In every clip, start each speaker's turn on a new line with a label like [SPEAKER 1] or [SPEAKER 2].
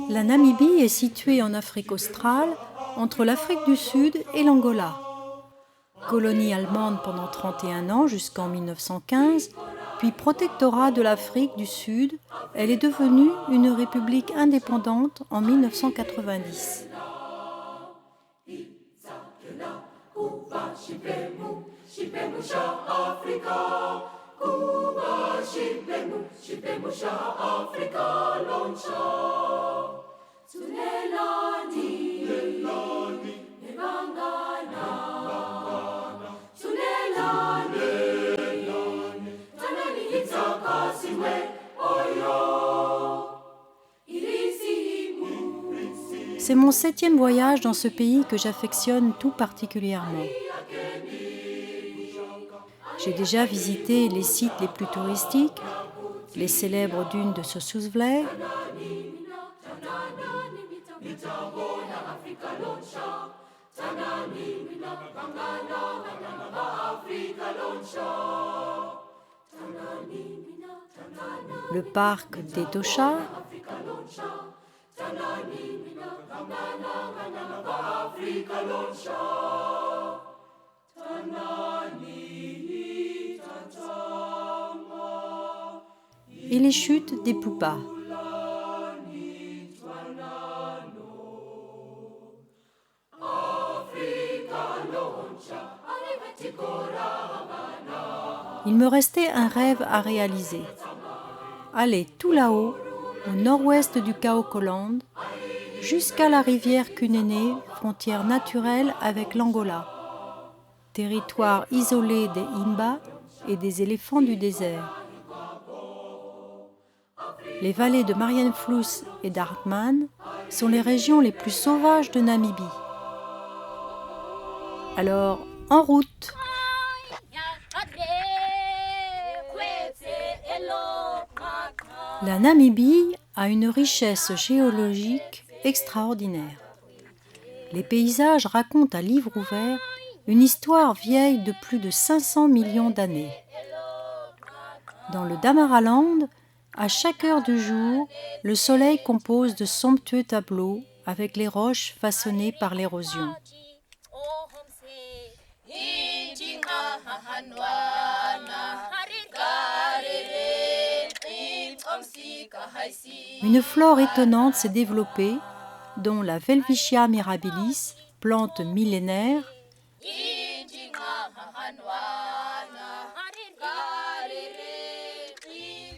[SPEAKER 1] La Namibie est située en Afrique australe, entre l'Afrique du Sud et l'Angola. Colonie allemande pendant 31 ans jusqu'en 1915, puis protectorat de l'Afrique du Sud, elle est devenue une république indépendante en 1990. C'est mon 7e voyage dans ce pays que j'affectionne tout particulièrement. J'ai déjà visité les sites les plus touristiques, les célèbres dunes de Sossusvlei, le parc d'Etosha, et les chutes des Pupas. Il me restait un rêve à réaliser. Aller tout là-haut, au nord-ouest du Kaokoland, jusqu'à la rivière Kunene, frontière naturelle avec l'Angola, territoire isolé des Himba et des éléphants du désert. Les vallées de Marienfluss et d'Hartmann sont les régions les plus sauvages de Namibie. Alors, en route! La Namibie a une richesse géologique extraordinaire. Les paysages racontent à livre ouvert une histoire vieille de plus de 500 millions d'années. Dans le Damaraland, à chaque heure du jour, le soleil compose de somptueux tableaux avec les roches façonnées par l'érosion. Une flore étonnante s'est développée, dont la Welwitschia mirabilis, plante millénaire,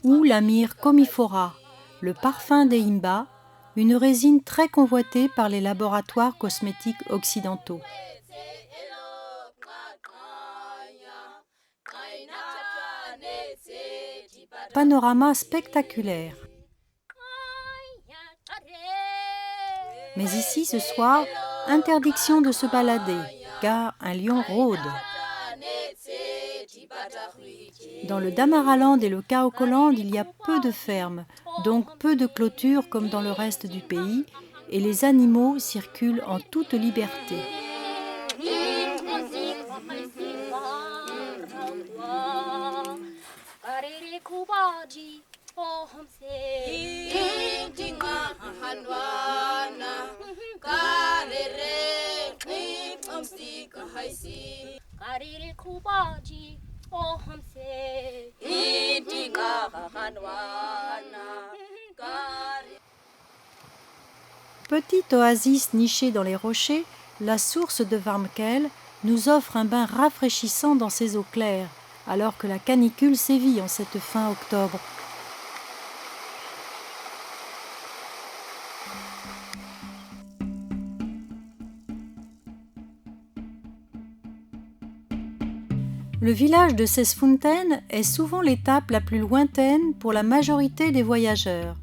[SPEAKER 1] ou la myrrhe commiphora, le parfum des Himba, une résine très convoitée par les laboratoires cosmétiques occidentaux. Panorama spectaculaire. Mais ici, ce soir, interdiction de se balader, car un lion rôde. Dans le Damaraland et le Kaokoland, il y a peu de fermes, donc peu de clôtures comme dans le reste du pays, et les animaux circulent en toute liberté. Petite oasis nichée dans les rochers, la source de Warmkel nous offre un bain rafraîchissant dans ses eaux claires, alors que la canicule sévit en cette fin octobre. Le village de Sesfontein est souvent l'étape la plus lointaine pour la majorité des voyageurs.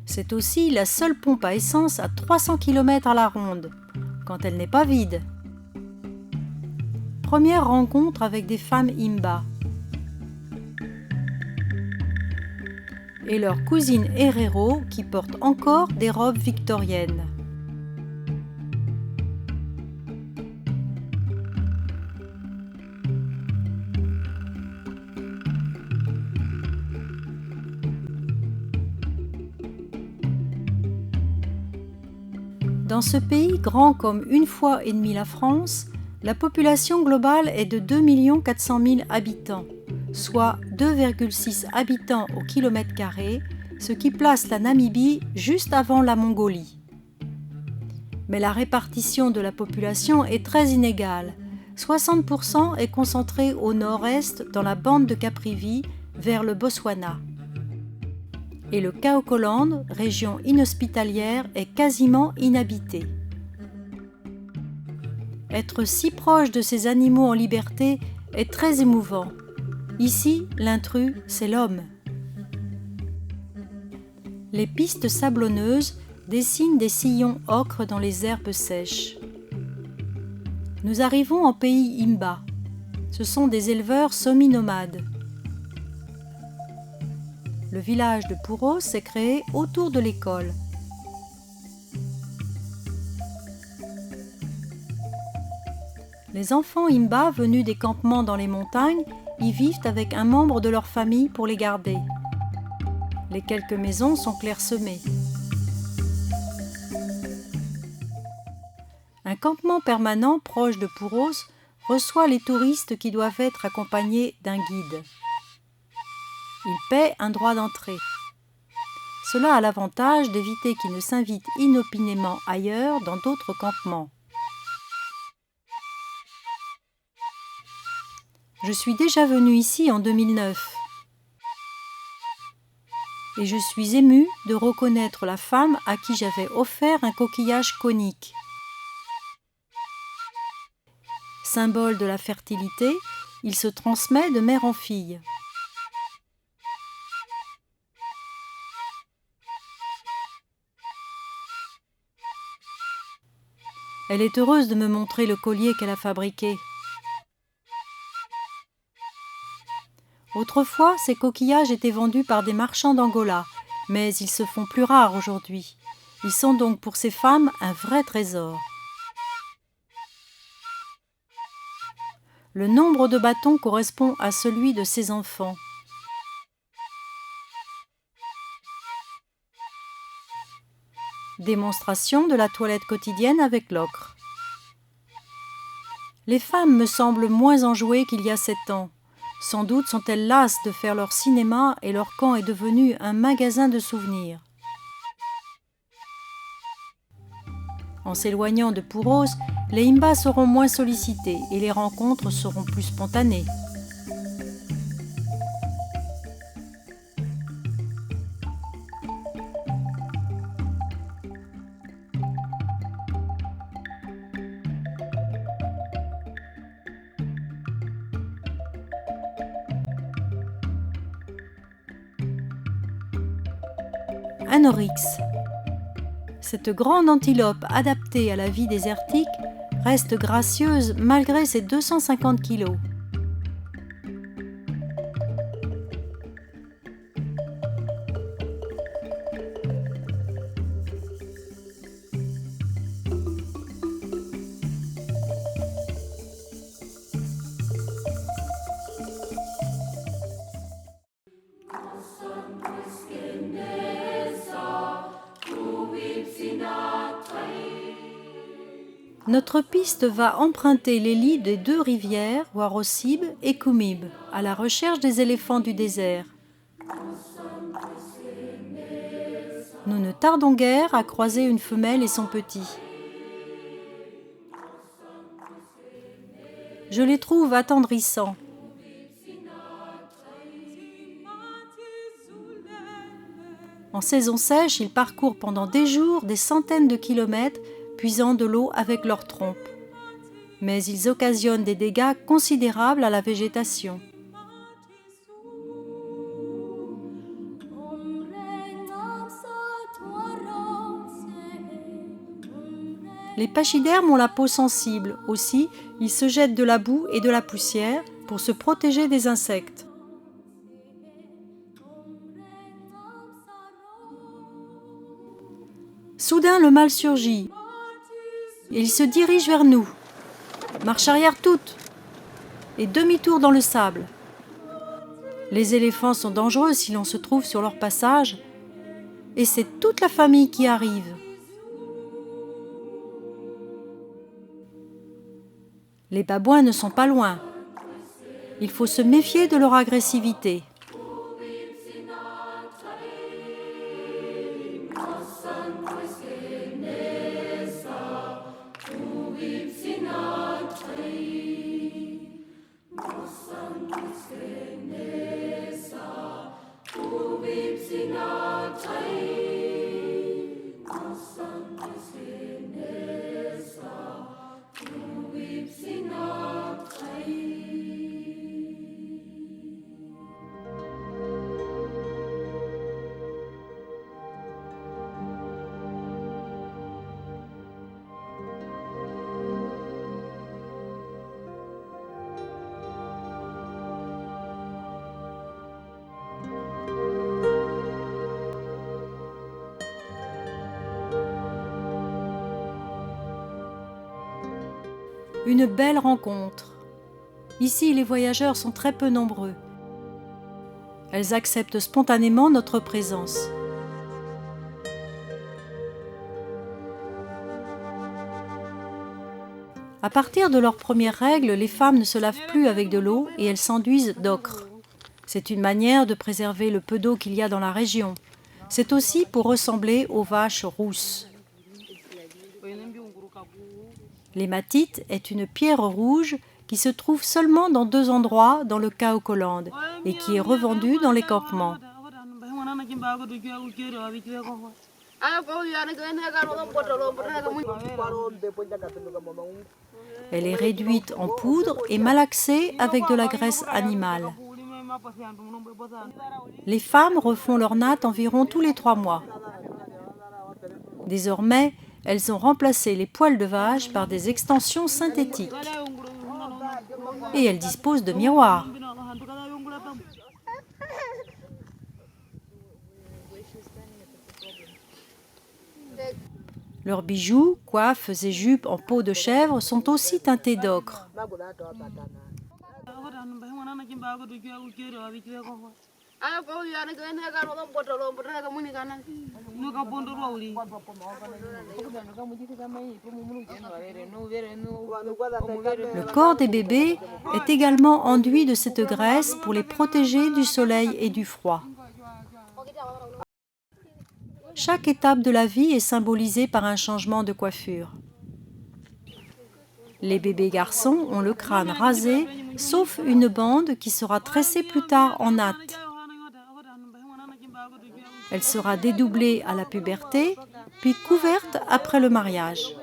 [SPEAKER 1] C'est aussi la seule pompe à essence à 300 km à la ronde, quand elle n'est pas vide. Première rencontre avec des femmes Himba. Et leur cousine Herero qui porte encore des robes victoriennes. Dans ce pays grand comme 1,5 fois la France, la population globale est de 2 400 000 habitants, soit 2,6 habitants au kilomètre carré, ce qui place la Namibie juste avant la Mongolie. Mais la répartition de la population est très inégale. 60% est concentré au nord-est dans la bande de Caprivi vers le Botswana. Et le Kaokoland, région inhospitalière, est quasiment inhabité. Être si proche de ces animaux en liberté est très émouvant. Ici, l'intrus, c'est l'homme. Les pistes sablonneuses dessinent des sillons ocre dans les herbes sèches. Nous arrivons en pays Imba. Ce sont des éleveurs semi-nomades. Le village de Puros s'est créé autour de l'école. Les enfants Imba venus des campements dans les montagnes y vivent avec un membre de leur famille pour les garder. Les quelques maisons sont clairsemées. Un campement permanent proche de Puros reçoit les touristes qui doivent être accompagnés d'un guide. Ils paient un droit d'entrée. Cela a l'avantage d'éviter qu'ils ne s'invitent inopinément ailleurs dans d'autres campements. Je suis déjà venue ici en 2009 et je suis émue de reconnaître la femme à qui j'avais offert un coquillage conique. Symbole de la fertilité, il se transmet de mère en fille. Elle est heureuse de me montrer le collier qu'elle a fabriqué. Autrefois, ces coquillages étaient vendus par des marchands d'Angola, mais ils se font plus rares aujourd'hui. Ils sont donc pour ces femmes un vrai trésor. Le nombre de bâtons correspond à celui de ses enfants. Démonstration de la toilette quotidienne avec l'ocre. Les femmes me semblent moins enjouées qu'il y a 7 ans. Sans doute sont-elles lasses de faire leur cinéma et leur camp est devenu un magasin de souvenirs. En s'éloignant de Puros, les Imba seront moins sollicités et les rencontres seront plus spontanées. Un oryx. Cette grande antilope adaptée à la vie désertique reste gracieuse malgré ses 250 kilos. Notre piste va emprunter les lits des 2 rivières, Warosib et Kumib, à la recherche des éléphants du désert. Nous ne tardons guère à croiser une femelle et son petit. Je les trouve attendrissants. En saison sèche, ils parcourent pendant des jours des centaines de kilomètres puisant de l'eau avec leurs trompes. Mais ils occasionnent des dégâts considérables à la végétation. Les pachydermes ont la peau sensible, aussi ils se jettent de la boue et de la poussière pour se protéger des insectes. Soudain, le mâle surgit. Et il se dirige vers nous. Marche arrière toute et demi-tour dans le sable. Les éléphants sont dangereux si l'on se trouve sur leur passage et c'est toute la famille qui arrive. Les babouins ne sont pas loin. Il faut se méfier de leur agressivité. Une belle rencontre. Ici, les voyageurs sont très peu nombreux. Elles acceptent spontanément notre présence. À partir de leurs premières règles, les femmes ne se lavent plus avec de l'eau et elles s'enduisent d'ocre. C'est une manière de préserver le peu d'eau qu'il y a dans la région. C'est aussi pour ressembler aux vaches rousses. L'hématite est une pierre rouge qui se trouve seulement dans 2 endroits dans le Kaokoland et qui est revendue dans les campements. Elle est réduite en poudre et malaxée avec de la graisse animale. Les femmes refont leur natte environ tous les 3 mois. Désormais, elles ont remplacé les poils de vache par des extensions synthétiques. Et elles disposent de miroirs. Leurs bijoux, coiffes et jupes en peau de chèvre sont aussi teintés d'ocre. Le corps des bébés est également enduit de cette graisse pour les protéger du soleil et du froid. Chaque étape de la vie est symbolisée par un changement de coiffure. Les bébés garçons ont le crâne rasé, sauf une bande qui sera tressée plus tard en natte. Elle sera dédoublée à la puberté, puis couverte après le mariage.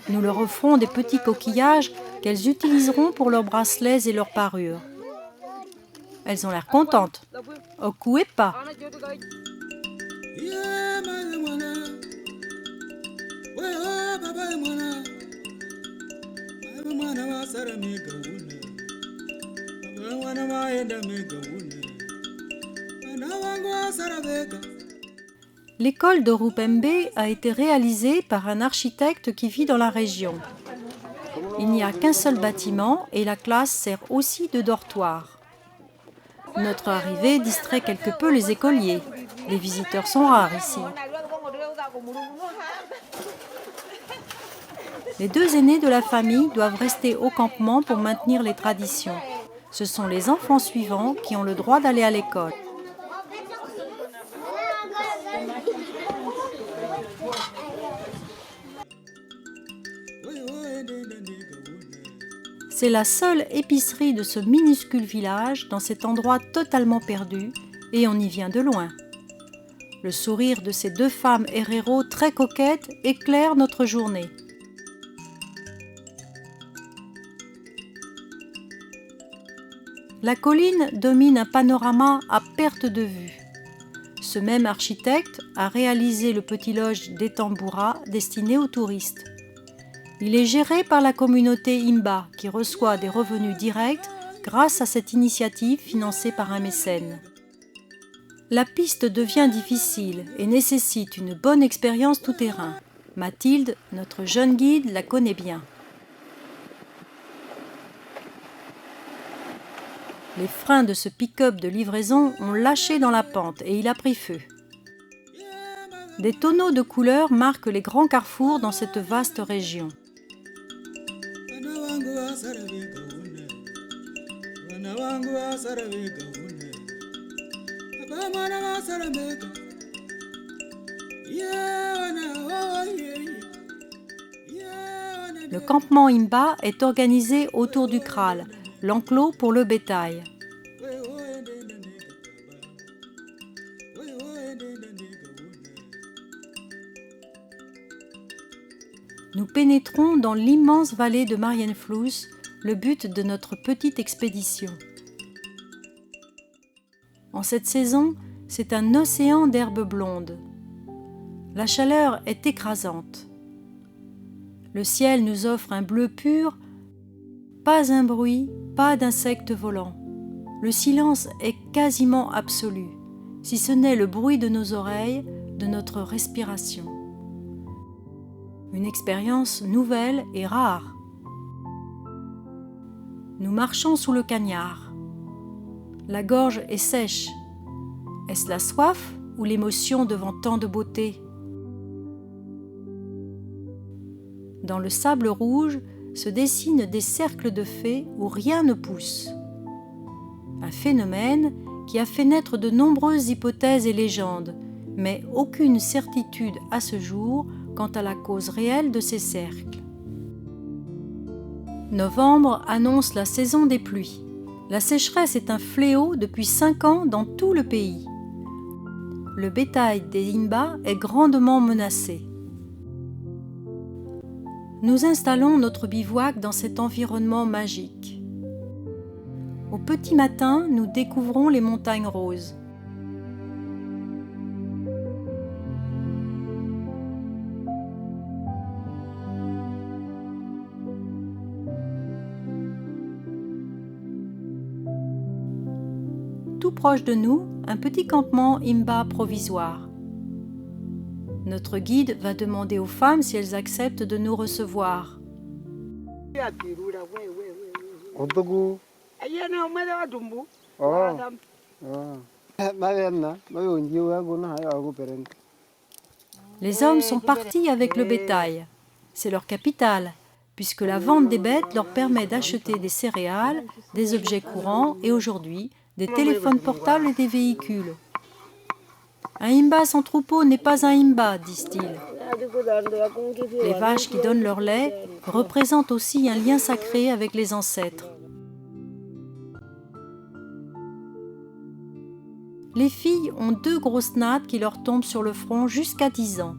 [SPEAKER 1] Nous leur offrons des petits coquillages qu'elles utiliseront pour leurs bracelets et leurs parures. Elles ont l'air contentes. Oku et pas. L'école de Rupembe a été réalisée par un architecte qui vit dans la région. Il n'y a qu'un seul bâtiment et la classe sert aussi de dortoir. Notre arrivée distrait quelque peu les écoliers. Les visiteurs sont rares ici. Les 2 aînés de la famille doivent rester au campement pour maintenir les traditions. Ce sont les enfants suivants qui ont le droit d'aller à l'école. C'est la seule épicerie de ce minuscule village dans cet endroit totalement perdu et on y vient de loin. Le sourire de ces 2 femmes héréros très coquettes éclaire notre journée. La colline domine un panorama à perte de vue. Ce même architecte a réalisé le petit lodge d'Etambura destiné aux touristes. Il est géré par la communauté Imba qui reçoit des revenus directs grâce à cette initiative financée par un mécène. La piste devient difficile et nécessite une bonne expérience tout-terrain. Mathilde, notre jeune guide, la connaît bien. Les freins de ce pick-up de livraison ont lâché dans la pente et il a pris feu. Des tonneaux de couleurs marquent les grands carrefours dans cette vaste région. Le campement Imba est organisé autour du kraal, l'enclos pour le bétail. Nous pénétrons dans l'immense vallée de Marienfluss, le but de notre petite expédition. En cette saison, c'est un océan d'herbes blondes. La chaleur est écrasante. Le ciel nous offre un bleu pur, pas un bruit, pas d'insectes volants. Le silence est quasiment absolu, si ce n'est le bruit de nos oreilles, de notre respiration. Une expérience nouvelle et rare. Nous marchons sous le cagnard. La gorge est sèche. Est-ce la soif ou l'émotion devant tant de beauté ? Dans le sable rouge se dessinent des cercles de fées où rien ne pousse. Un phénomène qui a fait naître de nombreuses hypothèses et légendes, mais aucune certitude à ce jour quant à la cause réelle de ces cercles. Novembre annonce la saison des pluies. La sécheresse est un fléau depuis 5 ans dans tout le pays. Le bétail des Imba est grandement menacé. Nous installons notre bivouac dans cet environnement magique. Au petit matin, nous découvrons les montagnes roses. Tout proche de nous, un petit campement Imba provisoire. Notre guide va demander aux femmes si elles acceptent de nous recevoir. Les hommes sont partis avec le bétail. C'est leur capital, puisque la vente des bêtes leur permet d'acheter des céréales, des objets courants et aujourd'hui, des téléphones portables et des véhicules. Un Imba sans troupeau n'est pas un Imba, disent-ils. Les vaches qui donnent leur lait représentent aussi un lien sacré avec les ancêtres. Les filles ont 2 grosses nattes qui leur tombent sur le front jusqu'à 10 ans.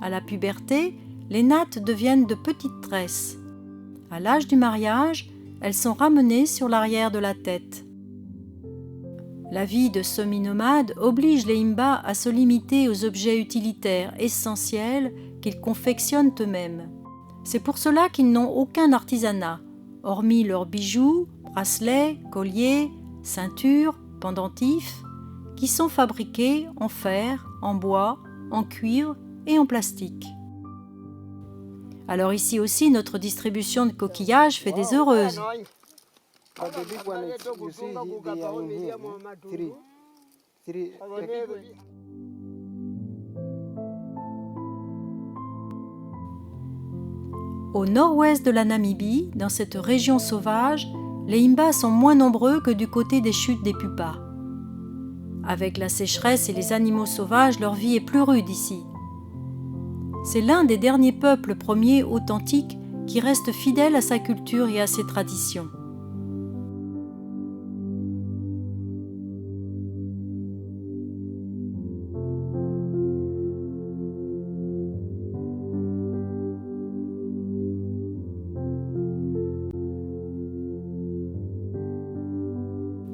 [SPEAKER 1] À la puberté, les nattes deviennent de petites tresses. À l'âge du mariage, elles sont ramenées sur l'arrière de la tête. La vie de semi-nomade oblige les Imba à se limiter aux objets utilitaires essentiels qu'ils confectionnent eux-mêmes. C'est pour cela qu'ils n'ont aucun artisanat, hormis leurs bijoux, bracelets, colliers, ceintures, pendentifs, qui sont fabriqués en fer, en bois, en cuivre et en plastique. Alors ici aussi, notre distribution de coquillages fait des heureuses. Au nord-ouest de la Namibie, dans cette région sauvage, les Imba sont moins nombreux que du côté des chutes des Pupas. Avec la sécheresse et les animaux sauvages, leur vie est plus rude ici. C'est l'un des derniers peuples premiers authentiques qui reste fidèle à sa culture et à ses traditions.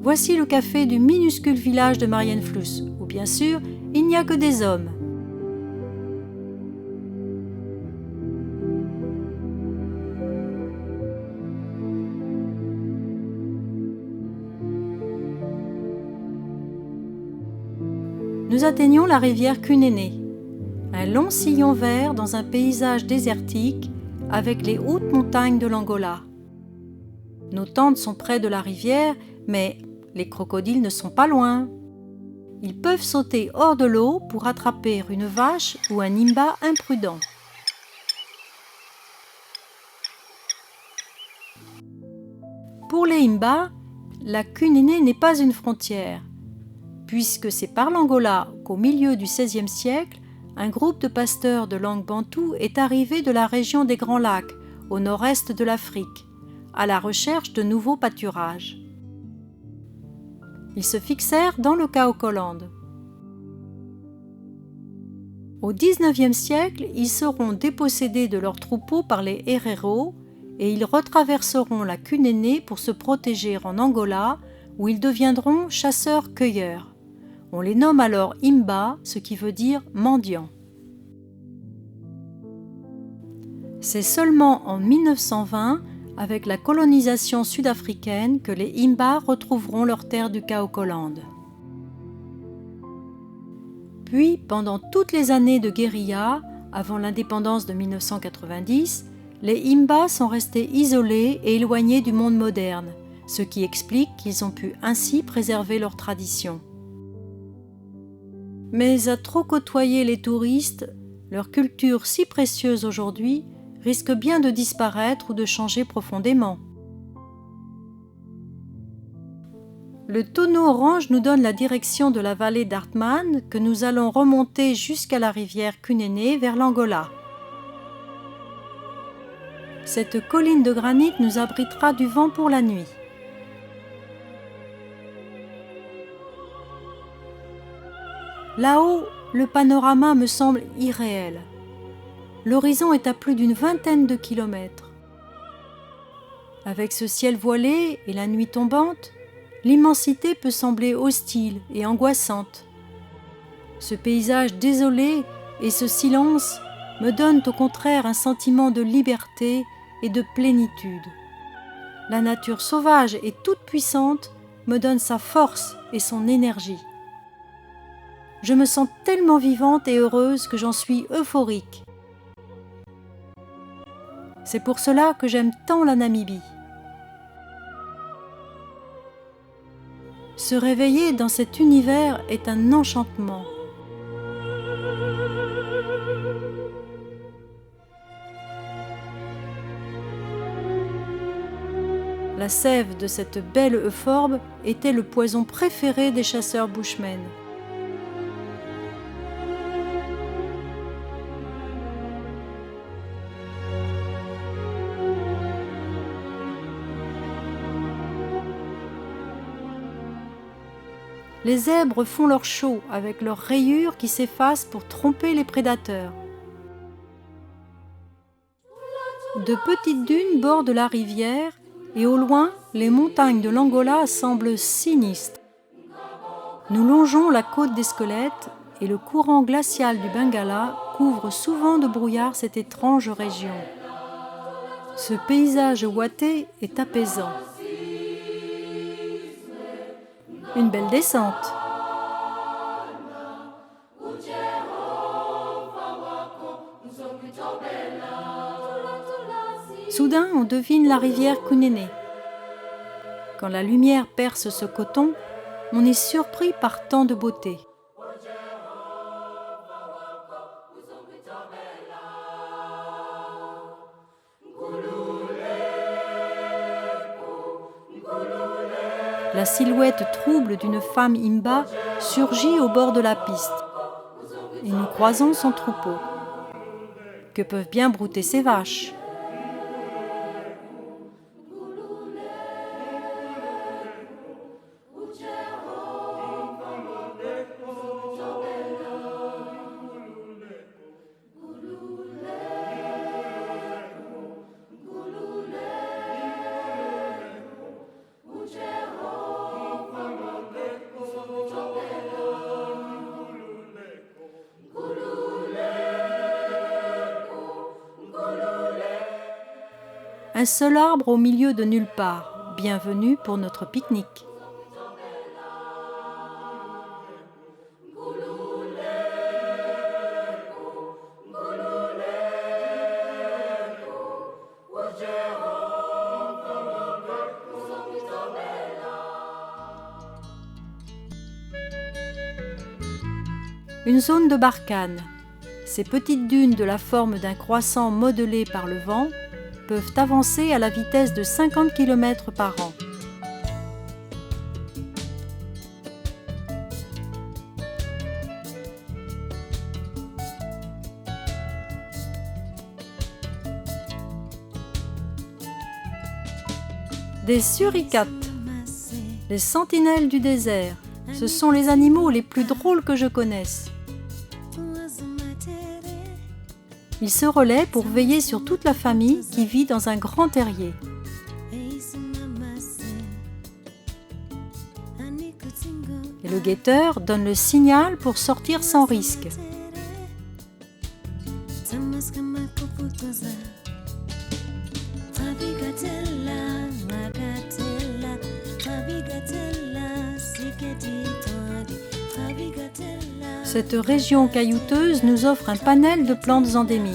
[SPEAKER 1] Voici le café du minuscule village de Marienfluss, où bien sûr, il n'y a que des hommes. nous atteignons la rivière Kunene, un long sillon vert dans un paysage désertique avec les hautes montagnes de l'Angola. Nos tentes sont près de la rivière, mais les crocodiles ne sont pas loin. Ils peuvent sauter hors de l'eau pour attraper une vache ou un imba imprudent. Pour les imbas, la Kunene n'est pas une frontière, puisque c'est par l'Angola qu'au milieu du XVIe siècle, un groupe de pasteurs de langue bantoue est arrivé de la région des Grands Lacs, au nord-est de l'Afrique, à la recherche de nouveaux pâturages. Ils se fixèrent dans le Kaokoland. Au XIXe siècle, ils seront dépossédés de leurs troupeaux par les Hereros et ils retraverseront la Kunene pour se protéger en Angola, où ils deviendront chasseurs-cueilleurs. On les nomme alors Imba, ce qui veut dire mendiants. C'est seulement en 1920, avec la colonisation sud-africaine, que les Imba retrouveront leur terre du Kaokoland. Puis, pendant toutes les années de guérilla, avant l'indépendance de 1990, les Imba sont restés isolés et éloignés du monde moderne, ce qui explique qu'ils ont pu ainsi préserver leurs traditions. Mais à trop côtoyer les touristes, leur culture si précieuse aujourd'hui risque bien de disparaître ou de changer profondément. Le tonneau orange nous donne la direction de la vallée d'Hartmann que nous allons remonter jusqu'à la rivière Kunene vers l'Angola. Cette colline de granit nous abritera du vent pour la nuit. Là-haut, le panorama me semble irréel. L'horizon est à plus d'une vingtaine de kilomètres. Avec ce ciel voilé et la nuit tombante, l'immensité peut sembler hostile et angoissante. Ce paysage désolé et ce silence me donnent au contraire un sentiment de liberté et de plénitude. La nature sauvage et toute puissante me donne sa force et son énergie. Je me sens tellement vivante et heureuse que j'en suis euphorique. C'est pour cela que j'aime tant la Namibie. Se réveiller dans cet univers est un enchantement. La sève de cette belle euphorbe était le poison préféré des chasseurs bushmen. Les zèbres font leur show avec leurs rayures qui s'effacent pour tromper les prédateurs. De petites dunes bordent la rivière et au loin, les montagnes de l'Angola semblent sinistres. Nous longeons la côte des squelettes et le courant glacial du Bengala couvre souvent de brouillard cette étrange région. Ce paysage ouaté est apaisant. Une belle descente. Soudain, on devine la rivière Kunene. Quand la lumière perce ce coton, on est surpris par tant de beauté. La silhouette trouble d'une femme Imba surgit au bord de la piste et nous croisons son troupeau. Que peuvent bien brouter ces vaches? Un seul arbre au milieu de nulle part. Bienvenue pour notre pique-nique. Une zone de Barkhane. Ces petites dunes de la forme d'un croissant modelé par le vent peuvent avancer à la vitesse de 50 km par an. Des suricates, les sentinelles du désert, ce sont les animaux les plus drôles que je connaisse. Ils se relaient pour veiller sur toute la famille qui vit dans un grand terrier. Et le guetteur donne le signal pour sortir sans risque. Cette région caillouteuse nous offre un panel de plantes endémiques.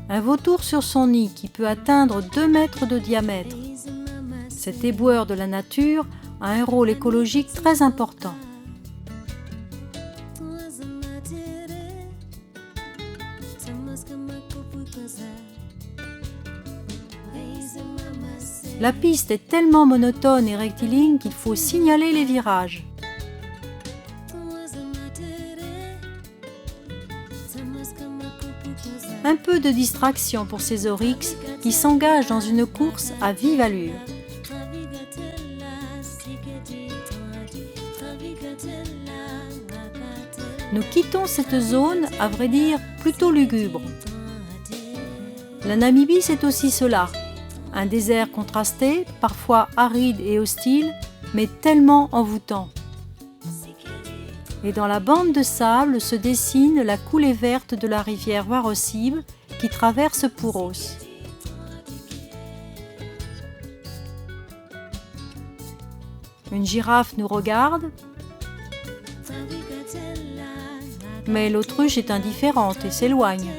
[SPEAKER 1] Un vautour sur son nid qui peut atteindre 2 mètres de diamètre. Cet éboueur de la nature a un rôle écologique très important. La piste est tellement monotone et rectiligne qu'il faut signaler les virages. Un peu de distraction pour ces oryx qui s'engagent dans une course à vive allure. Nous quittons cette zone, à vrai dire, plutôt lugubre. La Namibie, c'est aussi cela. Un désert contrasté, parfois aride et hostile, mais tellement envoûtant. Et dans la bande de sable se dessine la coulée verte de la rivière Warosibe qui traverse Pouros. Une girafe nous regarde, mais l'autruche est indifférente et s'éloigne.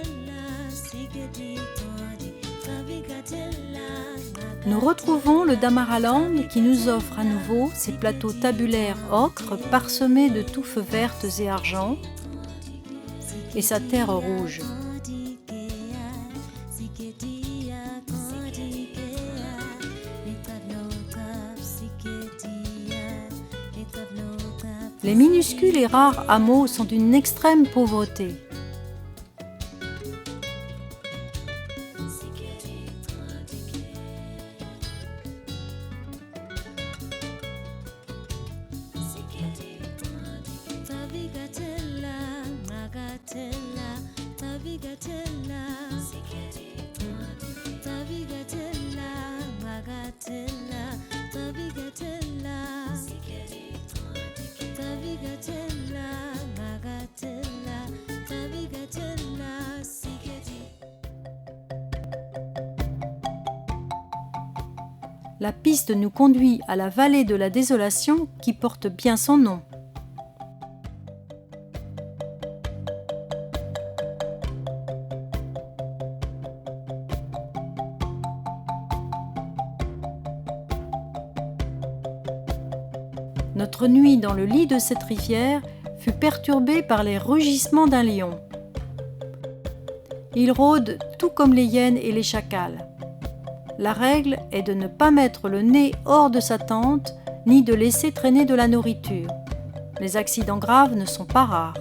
[SPEAKER 1] Nous retrouvons le Damaraland qui nous offre à nouveau ses plateaux tabulaires ocre parsemés de touffes vertes et argent et sa terre rouge. Les minuscules et rares hameaux sont d'une extrême pauvreté. La piste nous conduit à la vallée de la Désolation qui porte bien son nom. Notre nuit dans le lit de cette rivière fut perturbée par les rugissements d'un lion. Il rôde tout comme les hyènes et les chacals. La règle est de ne pas mettre le nez hors de sa tente, ni de laisser traîner de la nourriture. Les accidents graves ne sont pas rares.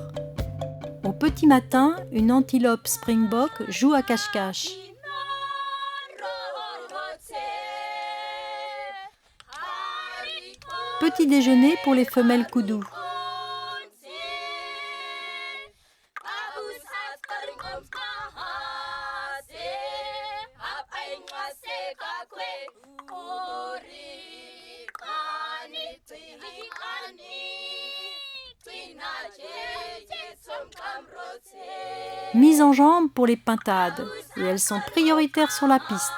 [SPEAKER 1] Au petit matin, une antilope springbok joue à cache-cache. Petit déjeuner pour les femelles koudou. Mise en jambe pour les pintades, et elles sont prioritaires sur la piste.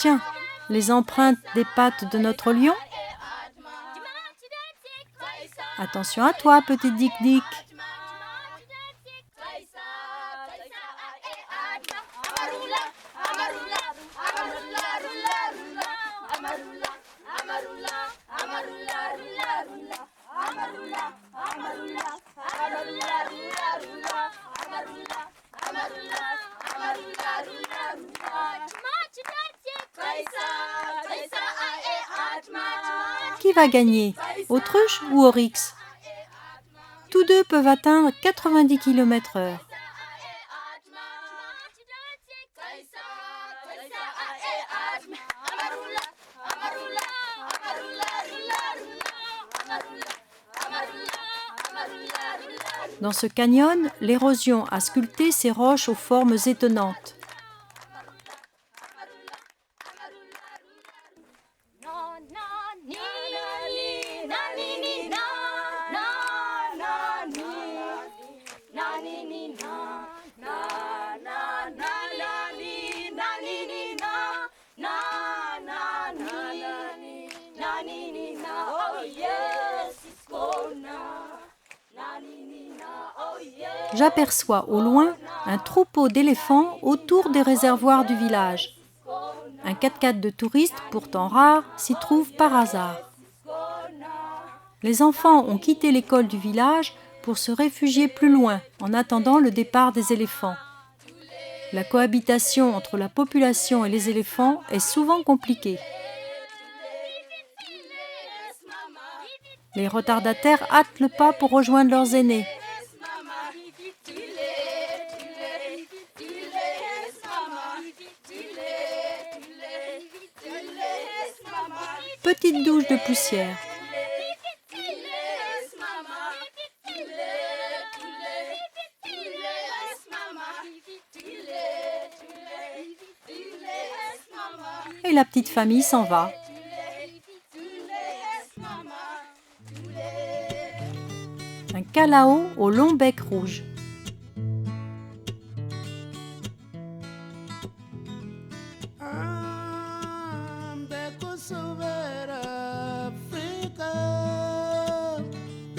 [SPEAKER 1] Tiens, les empreintes des pattes de notre lion. Attention à toi, petit Dick-Dick. Qui va gagner, Autruche ou Oryx? Tous deux peuvent atteindre 90 km/h. Dans ce canyon, l'érosion a sculpté ces roches aux formes étonnantes. J'aperçois au loin un troupeau d'éléphants autour des réservoirs du village. Un 4x4 de touristes, pourtant rare, s'y trouve par hasard. Les enfants ont quitté l'école du village pour se réfugier plus loin en attendant le départ des éléphants. La cohabitation entre la population et les éléphants est souvent compliquée. Les retardataires hâtent le pas pour rejoindre leurs aînés. Petite douche de poussière. Et la petite famille s'en va. Un calao au long bec rouge.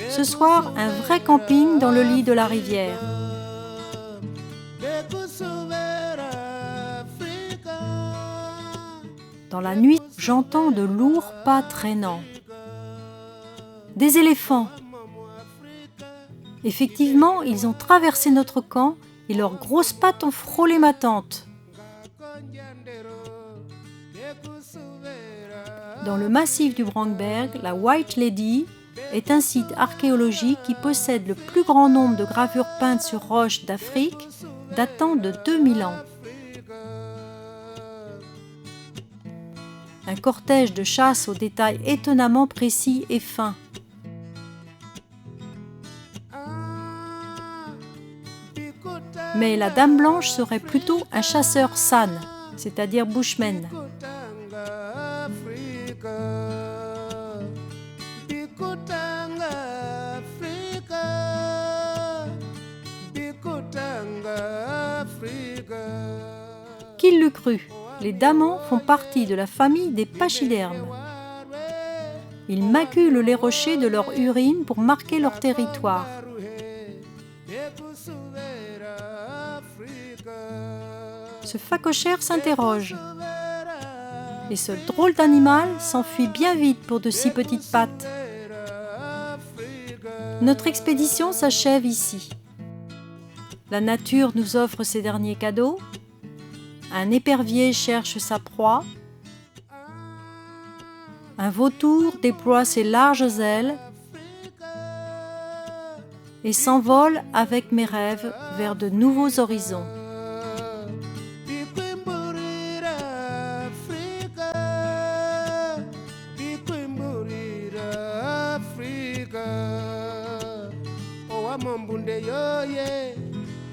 [SPEAKER 1] Ce soir, un vrai camping dans le lit de la rivière. Dans la nuit, j'entends de lourds pas traînants. Des éléphants. Effectivement, ils ont traversé notre camp et leurs grosses pattes ont frôlé ma tente. Dans le massif du Brandberg, la White Lady est un site archéologique qui possède le plus grand nombre de gravures peintes sur roche d'Afrique datant de 2000 ans. Un cortège de chasse aux détails étonnamment précis et fins. Mais la Dame Blanche serait plutôt un chasseur San, c'est-à-dire bushman. Qui l'eût cru? Les damans font partie de la famille des pachydermes. Ils maculent les rochers de leur urine pour marquer leur territoire. Ce phacochère s'interroge. Et ce drôle d'animal s'enfuit bien vite pour de si petites pattes. Notre expédition s'achève ici. La nature nous offre ses derniers cadeaux. Un épervier cherche sa proie. Un vautour déploie ses larges ailes et s'envole avec mes rêves vers de nouveaux horizons.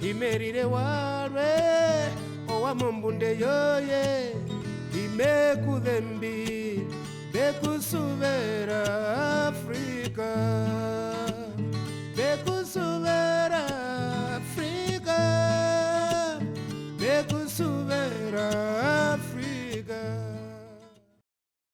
[SPEAKER 2] Imerire warwe owa mumbunde yoye imekudhembi bekusubera